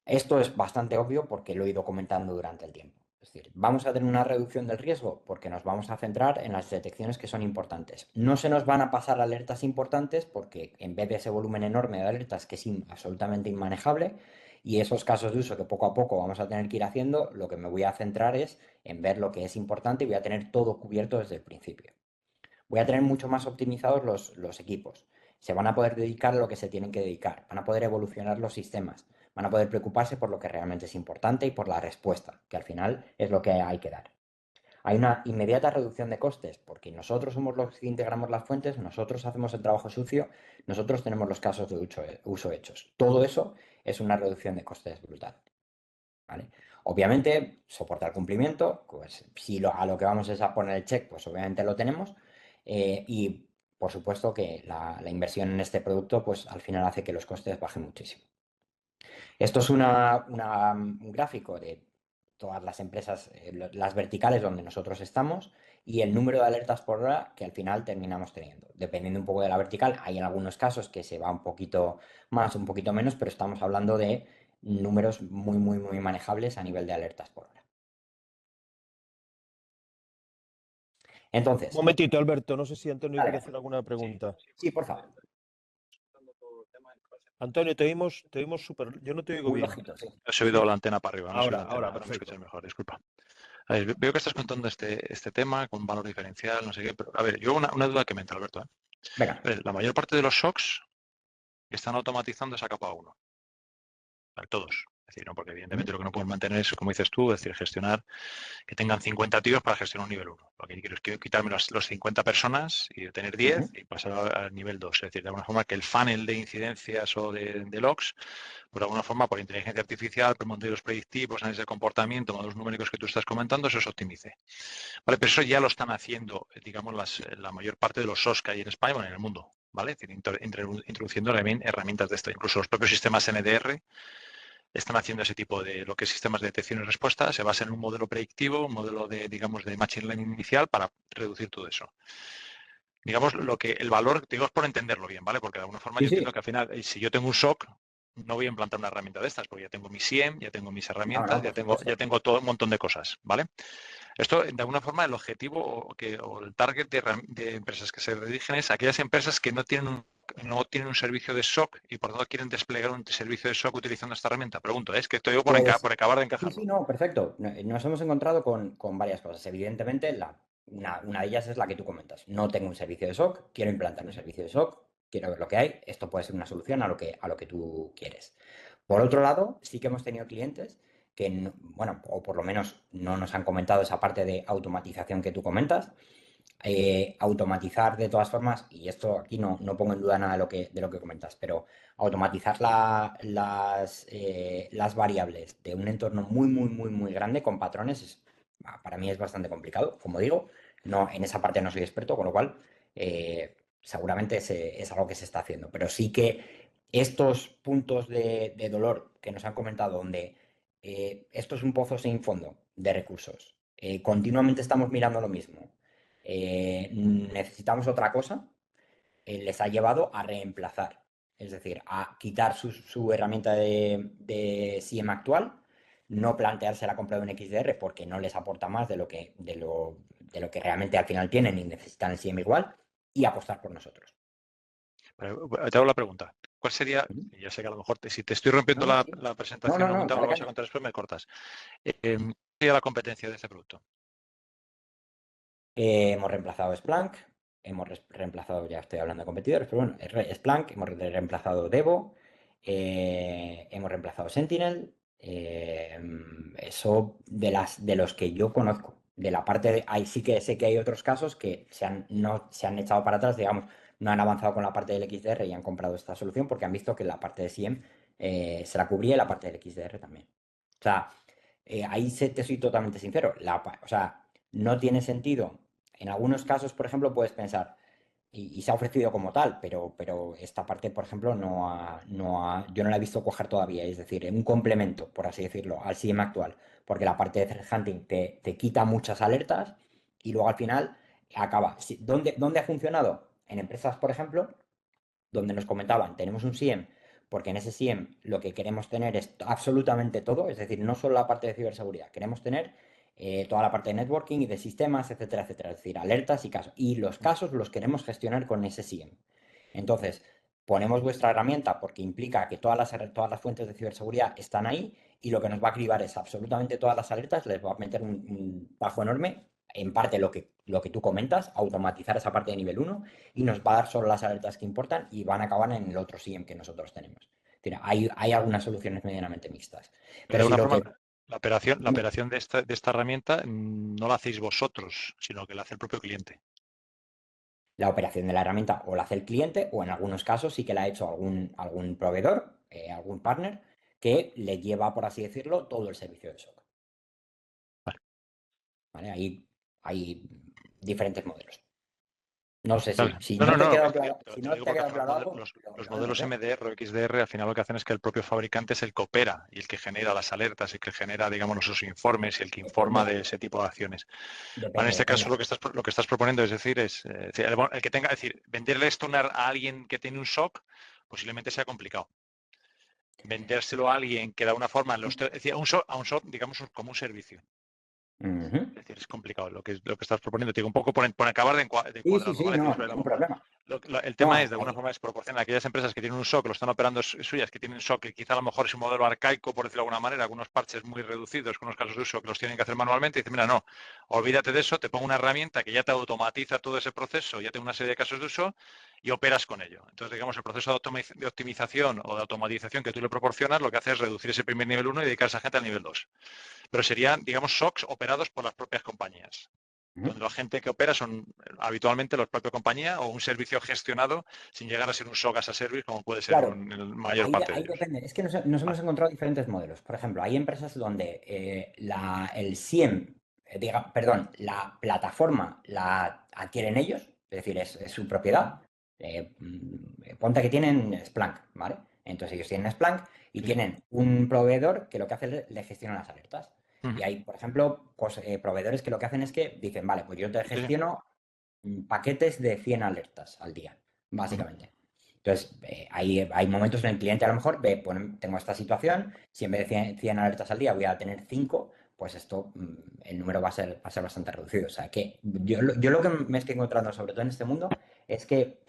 Esto es bastante obvio porque lo he ido comentando durante el tiempo. Es decir, vamos a tener una reducción del riesgo porque nos vamos a centrar en las detecciones que son importantes. No se nos van a pasar alertas importantes porque en vez de ese volumen enorme de alertas que es absolutamente inmanejable y esos casos de uso que poco a poco vamos a tener que ir haciendo, lo que me voy a centrar es en ver lo que es importante y voy a tener todo cubierto desde el principio. Voy a tener mucho más optimizados los equipos. Se van a poder dedicar a lo que se tienen que dedicar. Van a poder evolucionar los sistemas. Van a poder preocuparse por lo que realmente es importante y por la respuesta, que al final es lo que hay que dar. Hay una inmediata reducción de costes, porque nosotros somos los que integramos las fuentes, nosotros hacemos el trabajo sucio, nosotros tenemos los casos de uso hechos. Todo eso es una reducción de costes brutal. ¿Vale? Obviamente, soportar cumplimiento, pues si a lo que vamos es a poner el check, pues obviamente lo tenemos. Y por supuesto que la inversión en este producto, pues al final hace que los costes bajen muchísimo. Esto es un gráfico de todas las empresas, las verticales donde nosotros estamos y el número de alertas por hora que al final terminamos teniendo. Dependiendo un poco de la vertical, hay en algunos casos que se va un poquito más, un poquito menos, pero estamos hablando de números muy, muy, muy manejables a nivel de alertas por hora. Un Entonces, momentito, Alberto, no sé si Antonio quiere dale, hacer alguna pregunta. sí, por favor, Antonio, te oímos súper. Yo no te oigo muy bien. bajito, sí. He subido la antena para arriba, no soy la antena, Ahora, ahora me perfecto. escuchas mejor, disculpa. A ver, veo que estás contando este tema con valor diferencial, no sé qué, pero a ver, yo una duda que me entra, Alberto. Venga. A ver, la mayor parte de los SOCs que están automatizando esa capa 1, ¿vale? Todos. Es decir, ¿no? Porque evidentemente lo que no pueden mantener es, como dices tú, es decir, gestionar que tengan 50 tíos para gestionar un nivel 1. Lo que quiero es quitarme los 50 personas y tener 10 y pasar al nivel 2. Es decir, de alguna forma que el funnel de incidencias o de logs, por alguna forma, por inteligencia artificial, por modelos predictivos, análisis de comportamiento, modelos numéricos que tú estás comentando, eso se optimice. Vale, pero eso ya lo están haciendo, digamos, la mayor parte de los SOS que hay en España, bueno, en el mundo, ¿vale? Es decir, introduciendo herramientas de esto. Incluso los propios sistemas NDR están haciendo ese tipo de lo que es sistemas de detección y respuesta, se basa en un modelo predictivo, un modelo de, digamos, de machine learning inicial para reducir todo eso. Digamos, el valor, digo, es por entenderlo bien, ¿vale? Porque de alguna forma Sí, yo sí. entiendo que al final, si yo tengo un SOC, no voy a implantar una herramienta de estas, porque ya tengo mi SIEM, ya tengo mis No, herramientas, no, ya por tengo, supuesto. ya tengo todo un montón de cosas, ¿vale? Esto, de alguna forma, el objetivo o el target de empresas que se dirigen es aquellas empresas que no tienen un servicio de SOC y por lo tanto quieren desplegar un servicio de SOC utilizando esta herramienta. Pregunto, es que estoy por Pues acabar de sí, sí, encajarlo. no, perfecto. Nos hemos encontrado con varias cosas. Evidentemente, una de ellas es la que tú comentas. No tengo un servicio de SOC, quiero implantar un servicio de SOC, quiero ver lo que hay. Esto puede ser una solución a lo que tú quieres. Por otro lado, sí que hemos tenido clientes que, bueno, o por lo menos no nos han comentado esa parte de automatización que tú comentas. Automatizar de todas formas, y esto aquí no pongo en duda nada de lo que comentas, pero automatizar las variables de un entorno muy, muy, muy, muy grande con patrones para mí es bastante complicado. Como digo, no, en esa parte no soy experto, con lo cual seguramente es algo que se está haciendo. Pero sí que estos puntos de dolor que nos han comentado, donde esto es un pozo sin fondo de recursos, continuamente estamos mirando lo mismo, necesitamos otra cosa, les ha llevado a reemplazar, es decir, a quitar su herramienta de SIEM actual, no plantearse la compra de un XDR porque no les aporta más de lo que realmente al final tienen y necesitan el SIEM igual, y apostar por nosotros. Pero, te hago la pregunta. ¿Cuál sería, Ujú. ya sé que a lo mejor si te estoy rompiendo No, sí. la No, presentación no, o no, me lo dale vas a caña. contar después, me cortas? ¿Cuál sería la competencia de este producto? Hemos reemplazado Splunk, hemos reemplazado, ya estoy hablando de competidores, pero bueno, Splunk, hemos reemplazado Devo, hemos reemplazado Sentinel. Eso de los que yo conozco. De la parte de, ahí sí que sé que hay otros casos que no se han echado para atrás, digamos, no han avanzado con la parte del XDR y han comprado esta solución porque han visto que la parte de SIEM se la cubría y la parte del XDR también. O sea, ahí te soy totalmente sincero. O sea, no tiene sentido. En algunos casos, por ejemplo, puedes pensar, y se ha ofrecido como tal, pero esta parte, por ejemplo, yo no la he visto cuajar todavía. Es decir, un complemento, por así decirlo, al SIEM actual. Porque la parte de threat hunting te quita muchas alertas y luego al final acaba. ¿Dónde ha funcionado? En empresas, por ejemplo, donde nos comentaban, tenemos un SIEM, porque en ese SIEM lo que queremos tener es absolutamente todo, es decir, no solo la parte de ciberseguridad, queremos tener toda la parte de networking y de sistemas, etcétera, etcétera, es decir, alertas y casos. Y los casos los queremos gestionar con ese SIEM. Entonces, ponemos vuestra herramienta porque implica que todas las fuentes de ciberseguridad están ahí y lo que nos va a cribar es absolutamente todas las alertas, les va a meter un bajo enorme, en parte lo que tú comentas, automatizar esa parte de nivel uno y nos va a dar solo las alertas que importan y van a acabar en el otro SIEM que nosotros tenemos. Es decir, hay algunas soluciones medianamente mixtas. Pero Pero de si alguna lo forma, que... la operación de esta herramienta no la hacéis vosotros, sino que la hace el propio cliente. La operación de la herramienta o la hace el cliente o en algunos casos sí que la ha hecho algún proveedor, algún partner, que le lleva, por así decirlo, todo el servicio de SOC. Vale. ¿Vale? Ahí hay diferentes modelos. No sé Vale. si No, no no, te ha no, quedado está bien. claro, si Te no lo digo te ha porque al quedado final claro algo, los lo vemos, modelos ¿eh? MDR o XDR al final lo que hacen es que el propio fabricante es el que opera y el que genera las alertas y el que genera, digamos, esos informes y el que informa Depende, de ese tipo de acciones. Vale, en depende, este caso depende. lo que estás proponiendo es decir, el que tenga, es decir, venderle esto a alguien que tiene un SOC posiblemente sea complicado. Vendérselo a alguien que de alguna forma, es decir, a un SOC, digamos, como un servicio. Ujú. Es decir, es complicado lo que estás proponiendo. Te digo, un poco por acabar de Sí, sí, cuadrarlo, sí, ¿vale? no, ningún problema. El No, tema es, de alguna forma, es proporcionar a aquellas empresas que tienen un SOC, que lo están operando suyas, que tienen un SOC, que quizá a lo mejor es un modelo arcaico, por decirlo de alguna manera, algunos parches muy reducidos, con unos casos de uso que los tienen que hacer manualmente, y dicen, mira, no, olvídate de eso, te pongo una herramienta que ya te automatiza todo ese proceso, ya tiene una serie de casos de uso y operas con ello. Entonces, digamos, el proceso de optimización o de automatización que tú le proporcionas, lo que hace es reducir ese primer nivel 1 y dedicarse a gente al nivel 2. Pero serían, digamos, SOCs operados por las propias compañías ujú. donde la gente que opera son habitualmente los propios compañías o un servicio gestionado sin llegar a ser un SOC as a service como puede ser Claro, en la mayor ahí, parte de ahí ellos. depende. Es que nos hemos Vale. encontrado diferentes modelos. Por ejemplo, hay empresas donde el SIEM, perdón, la plataforma la adquieren ellos, es decir, es su propiedad. Ponte que tienen Splunk, ¿vale? Entonces ellos tienen Splunk y Sí. tienen un proveedor que lo que hace es le gestiona las alertas. Y Ujú. hay, por ejemplo, proveedores que lo que hacen es que dicen, vale, pues yo te Sí, sí. gestiono paquetes de 100 alertas al día, Ujú. básicamente. Entonces, hay momentos en el cliente a lo mejor ve, bueno, tengo esta situación, si en vez de 100 alertas al día voy a tener 5, pues esto, el número va a ser bastante reducido. O sea, que yo lo que me estoy encontrando, sobre todo en este mundo, es que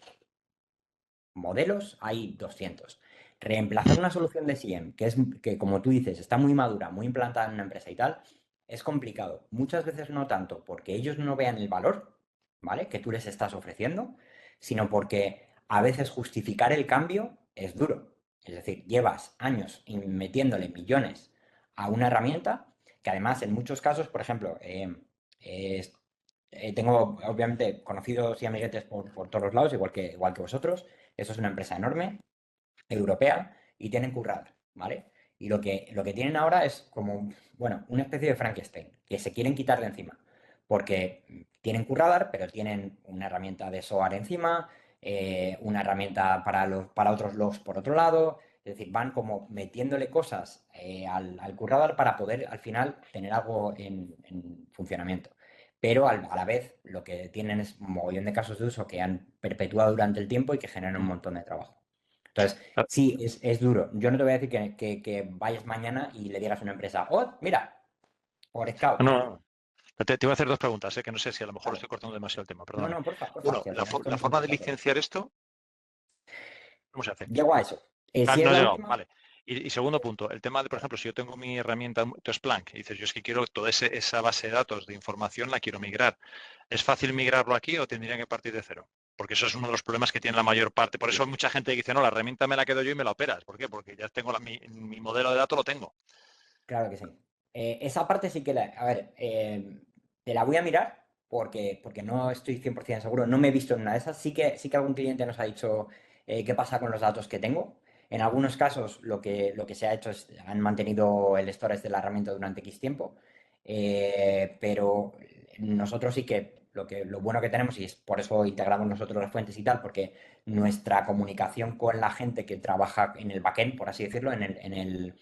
modelos hay 200. Reemplazar una solución de SIEM, que como tú dices, está muy madura, muy implantada en una empresa y tal, es complicado. Muchas veces no tanto porque ellos no vean el valor, ¿vale? Que tú les estás ofreciendo, sino porque a veces justificar el cambio es duro. Es decir, llevas años metiéndole millones a una herramienta que además en muchos casos, por ejemplo, tengo obviamente conocidos y amiguetes por todos los lados, igual que vosotros. Esto es una empresa enorme, europea, y tienen Curradar, ¿vale? Y lo que tienen ahora es como, bueno, una especie de Frankenstein, que se quieren quitar de encima, porque tienen Curradar, pero tienen una herramienta de SOAR encima, una herramienta para otros logs por otro lado, es decir, van como metiéndole cosas al Curradar para poder al final tener algo en funcionamiento. Pero a la vez lo que tienen es un mogollón de casos de uso que han perpetuado durante el tiempo y que generan un montón de trabajo. Entonces, Ah, sí, es duro. Yo no te voy a decir que vayas mañana y le digas a una empresa, oh, mira, por Scout. no, no. Te voy a hacer dos preguntas, que no sé si a lo mejor Vale. estoy cortando demasiado el tema, No, perdóname. no, porfa, Uno, si al final esto la no es un forma de consultorio. licenciar esto, ¿cómo se hace? Llego a eso. Si es No has la llegado, última, vale. Y segundo punto, el tema de, por ejemplo, si yo tengo mi herramienta, tu Splunk, y dices, yo es que quiero toda esa base de datos de información, la quiero migrar. ¿Es fácil migrarlo aquí o tendría que partir de cero? Porque eso es uno de los problemas que tiene la mayor parte. Por eso hay mucha gente que dice, no, la herramienta me la quedo yo y me la operas. ¿Por qué? Porque ya tengo mi modelo de datos, lo tengo. claro que sí. Esa parte sí que a ver, te la voy a mirar porque no estoy 100% seguro, no me he visto en una de esas. Sí que algún cliente nos ha dicho qué pasa con los datos que tengo. En algunos casos lo que se ha hecho es han mantenido el storage de la herramienta durante X tiempo, pero nosotros sí que lo bueno que tenemos, y es por eso integramos nosotros las fuentes y tal, porque nuestra comunicación con la gente que trabaja en el backend, por así decirlo, en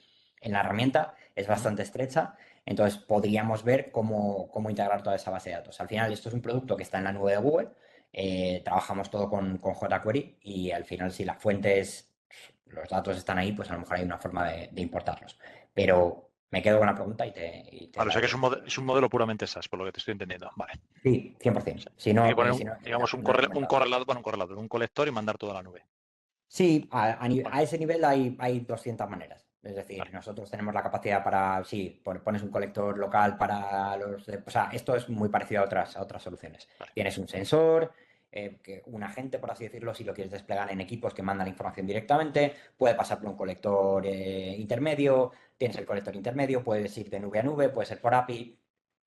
la herramienta, es bastante estrecha. Entonces podríamos ver cómo integrar toda esa base de datos. Al final, esto es un producto que está en la nube de Google. Trabajamos todo con jQuery y al final, si las fuentes, los datos están ahí, pues a lo mejor hay una forma de importarlos. Pero me quedo con la pregunta y te Vale, o la sea que digo. es un modelo puramente SaaS, por lo que te estoy entendiendo. Vale. Sí, O 100%. sea, Si hay que no, poner, si no, digamos, no he un comentado. correlato para un correlato, un colector y mandar todo a la nube. Sí, Vale, a ese nivel hay 200 maneras. Es decir, vale, nosotros tenemos la capacidad para, sí, pones un colector local para o sea, esto es muy parecido a otras soluciones. vale. Tienes un sensor, un agente, por así decirlo, si lo quieres desplegar en equipos que mandan la información directamente, puede pasar por un colector intermedio, tienes el colector intermedio, puedes ir de nube a nube, puede ser por API, Vale.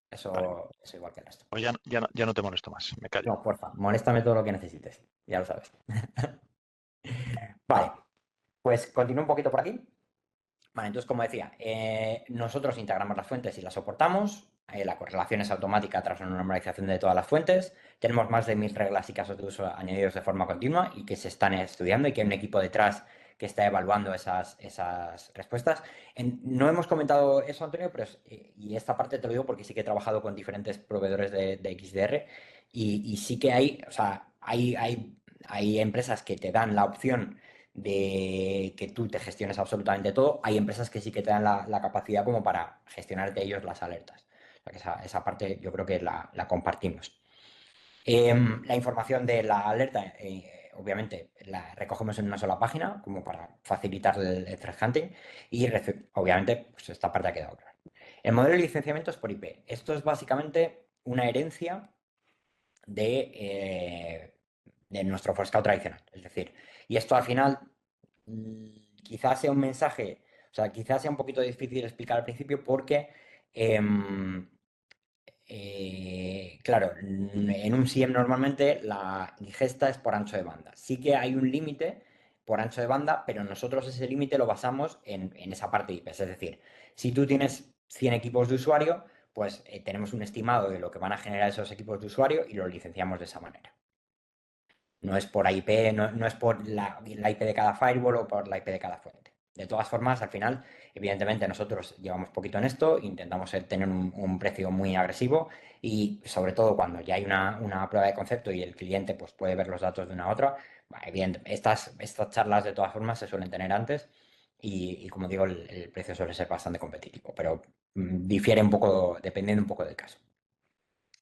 eso es igual que el resto. Pues ya no te molesto más, me callo. No, porfa, moléstame todo lo que necesites, ya lo sabes. Vale, pues continúo un poquito por aquí. Vale, entonces, como decía, nosotros integramos las fuentes y las soportamos. La correlación es automática tras una normalización de todas las fuentes. Tenemos más de 1000 reglas y casos de uso añadidos de forma continua y que se están estudiando y que hay un equipo detrás que está evaluando esas respuestas. No hemos comentado eso, Antonio, pero y esta parte te lo digo porque sí que he trabajado con diferentes proveedores de XDR y sí que o sea, hay empresas que te dan la opción de que tú te gestiones absolutamente todo. Hay empresas que sí que te dan la capacidad como para gestionarte ellos las alertas. O sea que esa parte yo creo que la compartimos. La información de la alerta, obviamente, la recogemos en una sola página como para facilitar el threat hunting y obviamente pues esta parte ha quedado clara. El modelo de licenciamiento es por IP. Esto es básicamente una herencia de nuestro Forescout tradicional. Es decir, y esto al final quizás sea un mensaje, o sea, quizás sea un poquito difícil de explicar al principio porque, em, claro, en un SIEM normalmente la ingesta es por ancho de banda. Sí que hay un límite por ancho de banda, pero nosotros ese límite lo basamos en esa parte de IP. Es decir, si tú tienes 100 equipos de usuario, pues tenemos un estimado de lo que van a generar esos equipos de usuario y los licenciamos de esa manera. No es por IP, no es por la IP de cada firewall o por la IP de cada fuente. De todas formas, al final, evidentemente nosotros llevamos poquito en esto, intentamos tener un precio muy agresivo y sobre todo cuando ya hay una prueba de concepto y el cliente pues, puede ver los datos de una a otra, evidentemente, estas charlas de todas formas se suelen tener antes y como digo, el precio suele ser bastante competitivo, pero difiere un poco, dependiendo un poco del caso.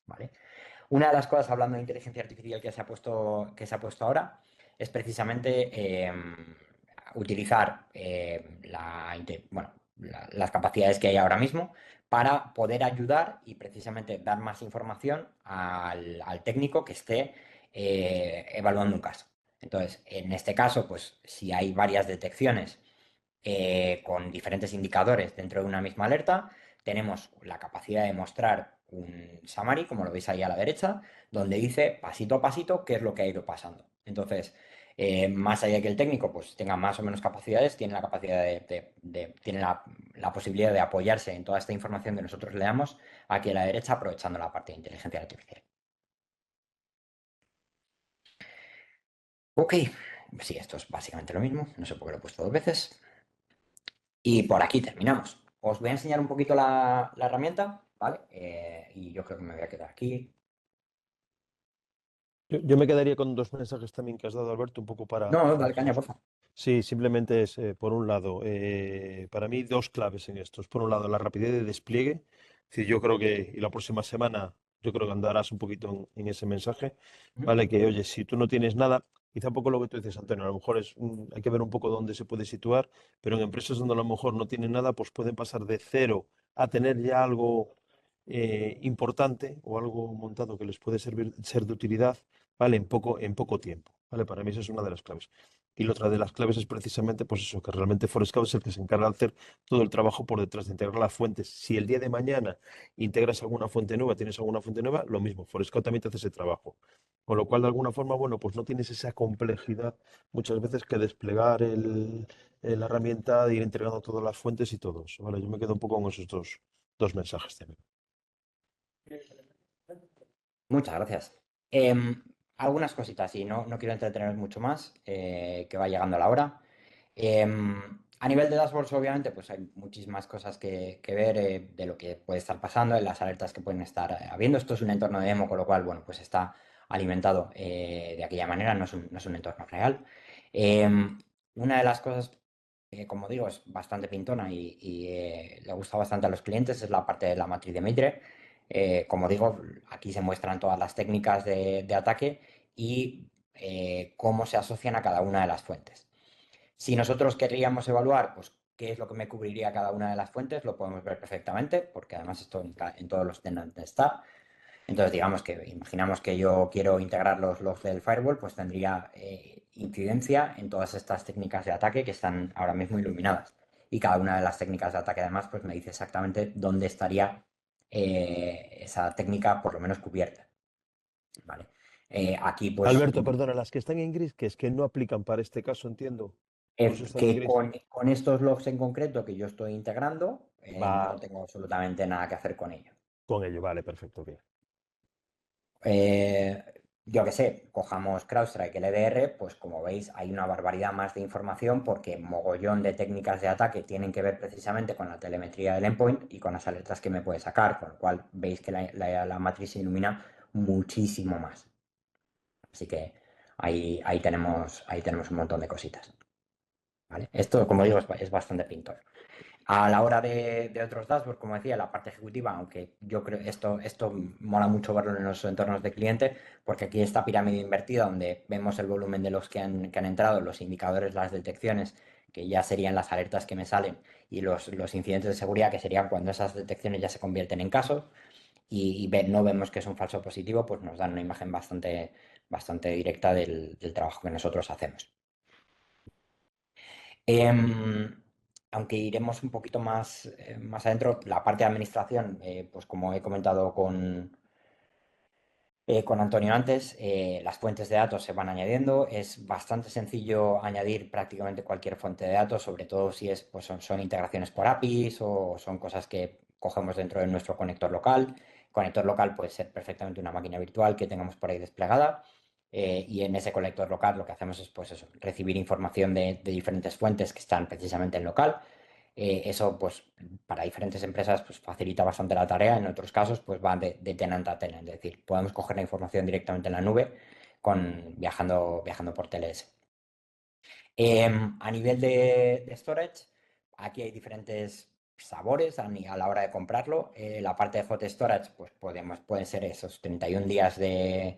¿Vale? Una de las cosas, hablando de inteligencia artificial que se ha puesto ahora, es precisamente utilizar las capacidades que hay ahora mismo para poder ayudar y precisamente dar más información al técnico que esté evaluando un caso. Entonces, en este caso, pues si hay varias detecciones con diferentes indicadores dentro de una misma alerta, tenemos la capacidad de mostrar un summary, como lo veis ahí a la derecha, donde dice pasito a pasito qué es lo que ha ido pasando. Entonces, más allá de que el técnico pues, tenga más o menos capacidades, tiene la capacidad tiene la posibilidad de apoyarse en toda esta información que nosotros le damos aquí a la derecha, aprovechando la parte de inteligencia artificial. Ok, sí, esto es básicamente lo mismo, no sé por qué lo he puesto 2 veces. Y por aquí terminamos. Os voy a enseñar un poquito la herramienta, ¿vale? Y yo creo que me voy a quedar aquí. Yo me quedaría con dos mensajes también que has dado, Alberto, un poco para No, dale caña, dejarlos. porfa. Sí, simplemente es, por un lado, para mí dos claves en estos. Por un lado, la rapidez de despliegue. Es decir, yo creo que, y la próxima semana, yo creo que andarás un poquito en ese mensaje, ¿vale? Que, oye, si tú no tienes nada, quizá un poco lo que tú dices, Antonio, a lo mejor hay que ver un poco dónde se puede situar, pero en empresas donde a lo mejor no tienen nada, pues pueden pasar de cero a tener ya algo importante o algo montado que les puede ser de utilidad, ¿vale? En poco tiempo, ¿vale? Para mí esa es una de las claves. Y la otra de las claves es precisamente, pues eso, que realmente Forescout es el que se encarga de hacer todo el trabajo por detrás, de integrar las fuentes. Si el día de mañana integras alguna fuente nueva, tienes alguna fuente nueva, lo mismo, Forescout también te hace ese trabajo. Con lo cual, de alguna forma, bueno, pues no tienes esa complejidad muchas veces que desplegar la herramienta de ir integrando todas las fuentes y todo eso, ¿vale? Yo me quedo un poco con esos dos mensajes también. Muchas gracias. Algunas cositas y no quiero entreteneros mucho más, que va llegando la hora. A nivel de dashboards, obviamente, pues hay muchísimas cosas que ver de lo que puede estar pasando, en las alertas que pueden estar habiendo. Esto es un entorno de demo, con lo cual, bueno, pues está alimentado de aquella manera, no es un entorno real. Una de las cosas, como digo, es bastante pintona y le gusta bastante a los clientes, es la parte de la matriz de Mitre. Como digo, aquí se muestran todas las técnicas de ataque y cómo se asocian a cada una de las fuentes. Si nosotros querríamos evaluar, pues, qué es lo que me cubriría cada una de las fuentes, lo podemos ver perfectamente, porque además esto en todos los tenants está. Entonces, digamos que imaginamos que yo quiero integrar los logs del firewall, pues tendría incidencia en todas estas técnicas de ataque que están ahora mismo iluminadas. Y cada una de las técnicas de ataque, además, pues me dice exactamente dónde estaría esa técnica, por lo menos cubierta. ¿Vale? Aquí, pues, Alberto, perdona, las que están en gris, que es que no aplican para este caso, entiendo. Por eso están en que gris. con estos logs en concreto que yo estoy integrando, no Vale, tengo absolutamente nada que hacer con ello. con ello, vale, perfecto, bien. Eh, yo que sé, cojamos CrowdStrike, el EDR, pues como veis hay una barbaridad más de información porque mogollón de técnicas de ataque tienen que ver precisamente con la telemetría del endpoint y con las alertas que me puede sacar, con lo cual veis que la matriz se ilumina muchísimo más. Así que ahí tenemos un montón de cositas. ¿Vale? Esto, como digo, es bastante pintor. A la hora de otros dashboards, como decía, la parte ejecutiva, aunque yo creo esto mola mucho verlo en los entornos de cliente, porque aquí esta pirámide invertida donde vemos el volumen de los que han entrado, los indicadores, las detecciones, que ya serían las alertas que me salen, y los incidentes de seguridad, que serían cuando esas detecciones ya se convierten en casos, y no vemos que es un falso positivo, pues nos dan una imagen bastante directa del trabajo que nosotros hacemos. Em, Aunque iremos un poquito más adentro, la parte de administración, pues como he comentado con Antonio antes, las fuentes de datos se van añadiendo. Es bastante sencillo añadir prácticamente cualquier fuente de datos, sobre todo si pues son integraciones por APIs o son cosas que cogemos dentro de nuestro conector local. Conector local puede ser perfectamente una máquina virtual que tengamos por ahí desplegada. Y en ese conector local lo que hacemos es, pues eso, recibir información de diferentes fuentes que están precisamente en local. Eso, pues, para diferentes empresas, pues, facilita bastante la tarea. En otros casos, pues, va de tenant a tenant. Es decir, podemos coger la información directamente en la nube viajando por TLS. A nivel de storage, aquí hay diferentes sabores a la hora de comprarlo. La parte de hot storage, pues pueden ser esos 31 días de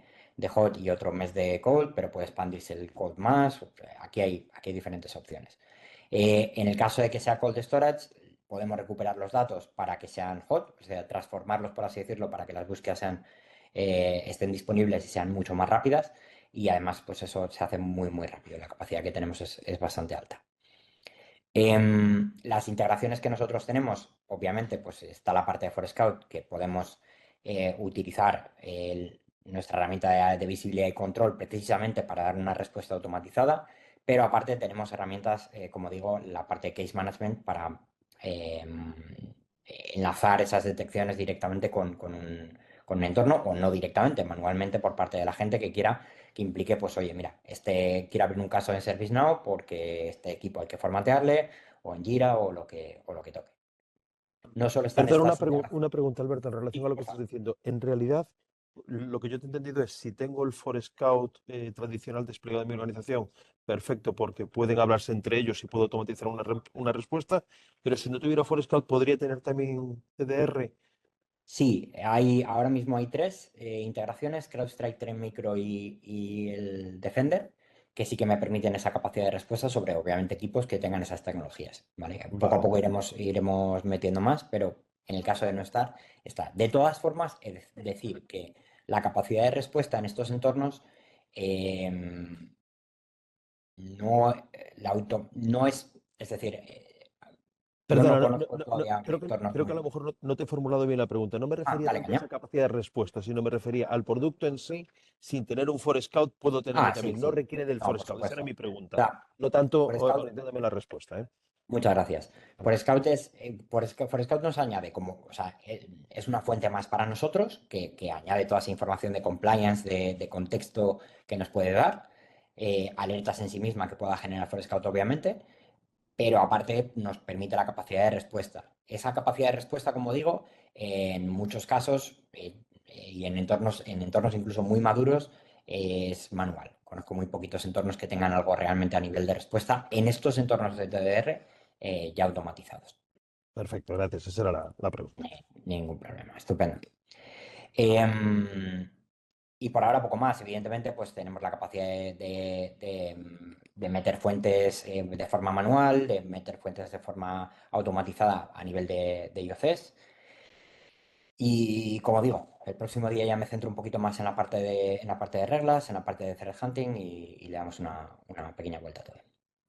hot y otro mes de cold, pero puede expandirse el cold más. Aquí hay diferentes opciones. En el caso de que sea cold storage, podemos recuperar los datos para que sean hot, o sea, transformarlos, por así decirlo, para que las búsquedas estén disponibles y sean mucho más rápidas. Y además, pues eso se hace muy, muy rápido. La capacidad que tenemos es bastante alta. Las integraciones que nosotros tenemos, obviamente, pues está la parte de Forescout que podemos utilizar nuestra herramienta de visibilidad y control precisamente para dar una respuesta automatizada, pero aparte tenemos herramientas, como digo, la parte de Case Management para enlazar esas detecciones directamente con un entorno o no directamente, manualmente por parte de la gente que quiera que implique, pues, oye, mira, quiere abrir un caso en ServiceNow porque este equipo hay que formatearle, o en Jira, o lo que toque. No solo están Perdón, estas una integraciones. pregunta, Alberto, en relación a Sí, lo que por estás favor. diciendo. En realidad, lo que yo te he entendido es, si tengo el Forescout tradicional desplegado en mi organización, perfecto, porque pueden hablarse entre ellos y puedo automatizar una respuesta, pero si no tuviera Forescout, ¿podría tener también CDR? Sí, ahora mismo hay tres integraciones, CrowdStrike, Trend Micro y el Defender, que sí que me permiten esa capacidad de respuesta sobre, obviamente, equipos que tengan esas tecnologías, ¿vale? Poco a Vale. poco iremos metiendo más, pero en el caso de no estar, está. De todas formas, es decir que la capacidad de respuesta en estos entornos em, no, no es decir, yo Perdona, no conozco todavía entornos creo que a lo muy... mejor no te he formulado bien la pregunta. No me refería Dale, tanto a esa caña. capacidad de respuesta, sino me refería al producto en sí. Sin tener un Forescout, puedo tenerlo Sí, también. No sí. requiere del No, por Forescout. Esa era supuesto. mi O pregunta. sea, No tanto Forescout, orientándome a la respuesta, ¿eh? Muchas gracias. Forescout nos añade como, o sea, es una fuente más para nosotros que añade toda esa información de compliance, de contexto que nos puede dar, alertas en sí misma que pueda generar Forescout, obviamente, pero aparte nos permite la capacidad de respuesta. Esa capacidad de respuesta, como digo, en muchos casos y en entornos incluso muy maduros, es manual. Conozco muy poquitos entornos que tengan algo realmente a nivel de respuesta en estos entornos de TDR ya automatizados. Perfecto, gracias. Esa era la pregunta. Ningún problema, estupendo. Em, y por ahora poco más. Evidentemente, pues tenemos la capacidad de meter fuentes de forma manual, de meter fuentes de forma automatizada a nivel de IOCs. Y como digo, el próximo día ya me centro un poquito más en la parte de reglas, en la parte de threat hunting y le damos una pequeña vuelta a todo.